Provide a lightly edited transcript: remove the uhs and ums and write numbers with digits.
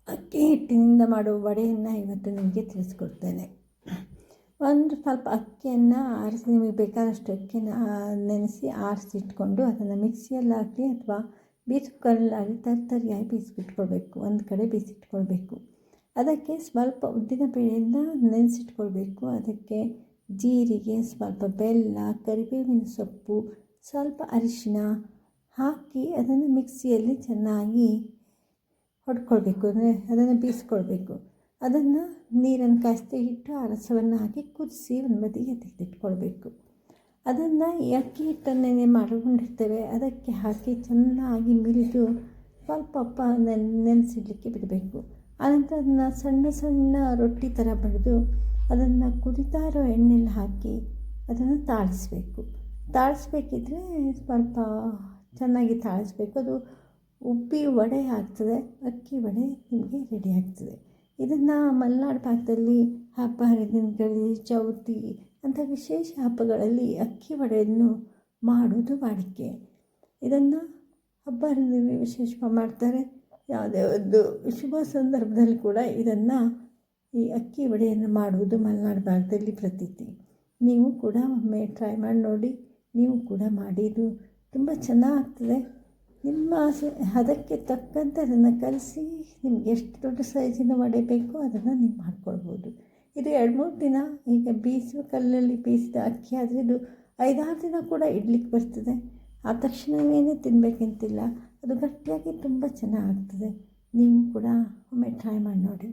ಅಕ್ಕಿ ಹಿಟ್ಟಿನಿಂದ ಮಾಡುವ ವಡೆಯನ್ನು ಇವತ್ತು ನಿಮಗೆ ತಿಳಿಸ್ಕೊಡ್ತೇನೆ. ಒಂದು ಸ್ವಲ್ಪ ಅಕ್ಕಿಯನ್ನು ಆರಿಸಿ, ನಿಮಗೆ ಬೇಕಾದಷ್ಟು ಅಕ್ಕಿನ ನೆನೆಸಿ ಆರಿಸಿಟ್ಕೊಂಡು ಅದನ್ನು ಮಿಕ್ಸಿಯಲ್ಲಿ ಹಾಕಿ ಅಥವಾ ಬೀಸುಕಲ್ಲಾಗಿ ತರಿಯಾಗಿ ಬೀಸಿಟ್ಕೊಳ್ಬೇಕು. ಒಂದು ಕಡೆ ಬೀಸಿಟ್ಕೊಳ್ಬೇಕು. ಅದಕ್ಕೆ ಸ್ವಲ್ಪ ಉದ್ದಿನ ಬೇಳೆಯನ್ನು ನೆನೆಸಿಟ್ಕೊಳ್ಬೇಕು. ಅದಕ್ಕೆ ಜೀರಿಗೆ, ಸ್ವಲ್ಪ ಬೆಲ್ಲ, ಕರಿಬೇವಿನ ಸೊಪ್ಪು, ಸ್ವಲ್ಪ ಅರಿಶಿನ ಹಾಕಿ ಅದನ್ನು ಮಿಕ್ಸಿಯಲ್ಲಿ ಚೆನ್ನಾಗಿ ಹೊಡ್ಕೊಳ್ಬೇಕು. ಅಂದರೆ ಅದನ್ನು ಬೀಸ್ಕೊಳ್ಬೇಕು. ಅದನ್ನು ನೀರನ್ನು ಕಾಯಿಸ್ತಾ ಇಟ್ಟು ಆ ರಸವನ್ನು ಹಾಕಿ ಕುದಿಸಿ ಒಂದು ಬದಿಗೆ ತೆಗೆದಿಟ್ಕೊಳ್ಬೇಕು. ಅದನ್ನು ಈ ಅಕ್ಕಿ ಹಿಟ್ಟನ್ನೇ ಮಾಡಿಕೊಂಡಿರ್ತೇವೆ ಅದಕ್ಕೆ ಹಾಕಿ ಚೆನ್ನಾಗಿ ಮಿಲಿದು ಸ್ವಲ್ಪ ನೆನೆಸಿಡಲಿಕ್ಕೆ ಬಿಡಬೇಕು. ಆನಂತರ ಅದನ್ನು ಸಣ್ಣ ಸಣ್ಣ ರೊಟ್ಟಿ ಥರ ಬಡಿದು ಅದನ್ನು ಕುದಿತಾ ಇರೋ ಎಣ್ಣೆಯಲ್ಲಿ ಹಾಕಿ ಅದನ್ನು ತಾಳಿಸ್ಬೇಕಿದ್ರೆ ಸ್ವಲ್ಪ ಚೆನ್ನಾಗಿ ತಾಳಿಸ್ಬೇಕು. ಅದು ಉಬ್ಬಿ ವಡೆ ಆಗ್ತದೆ. ಅಕ್ಕಿ ವಡೆ ನಿಮಗೆ ರೆಡಿ ಆಗ್ತದೆ. ಇದನ್ನು ಮಲೆನಾಡು ಭಾಗದಲ್ಲಿ ಹಬ್ಬ ಹರಿದಿನಗಳಲ್ಲಿ, ಚೌತಿ ಅಂಥ ವಿಶೇಷ ಹಬ್ಬಗಳಲ್ಲಿ ಅಕ್ಕಿ ವಡೆಯನ್ನು ಮಾಡುವುದು ವಾಡಿಕೆ. ಇದನ್ನು ಹಬ್ಬ ಹರಿದಿನಗಳಲ್ಲಿ ವಿಶೇಷವಾಗಿ ಮಾಡ್ತಾರೆ. ಯಾವುದೇ ಒಂದು ಶುಭ ಸಂದರ್ಭದಲ್ಲಿ ಕೂಡ ಇದನ್ನು ಈ ಅಕ್ಕಿ ವಡೆಯನ್ನು ಮಾಡುವುದು ಮಲೆನಾಡು ಭಾಗದಲ್ಲಿ ಪ್ರತೀತಿ. ನೀವು ಕೂಡ ಒಮ್ಮೆ ಟ್ರೈ ಮಾಡಿ ನೋಡಿ. ನೀವು ಕೂಡ ಮಾಡಿ, ಇದು ತುಂಬ ಚೆನ್ನಾಗ್ತದೆ. ನಿಮ್ಮ ಅದಕ್ಕೆ ತಕ್ಕಂತೆ ಅದನ್ನು ಕಲಸಿ ನಿಮ್ಗೆ ಎಷ್ಟು ದೊಡ್ಡ ಸೈಜಿನ ವಡೆ ಬೇಕೋ ಅದನ್ನು ನೀವು ಮಾಡ್ಕೊಳ್ಬೋದು. ಇದು 2-3 ದಿನ ಈಗ ಬೀಸುವ ಕಲ್ಲಲ್ಲಿ ಬೀಸಿದ ಅಕ್ಕಿ ಆದರೆ ಇದು 5-6 ದಿನ ಕೂಡ ಇಡ್ಲಿಕ್ಕೆ ಬರ್ತದೆ. ಆ ತಕ್ಷಣವೇ ತಿನ್ನಬೇಕಂತಿಲ್ಲ. ಅದು ಗಟ್ಟಿಯಾಗಿ ತುಂಬ ಚೆನ್ನಾಗ್ತದೆ. ನೀವು ಕೂಡ ಒಮ್ಮೆ ಟ್ರೈ ಮಾಡಿ ನೋಡಿ.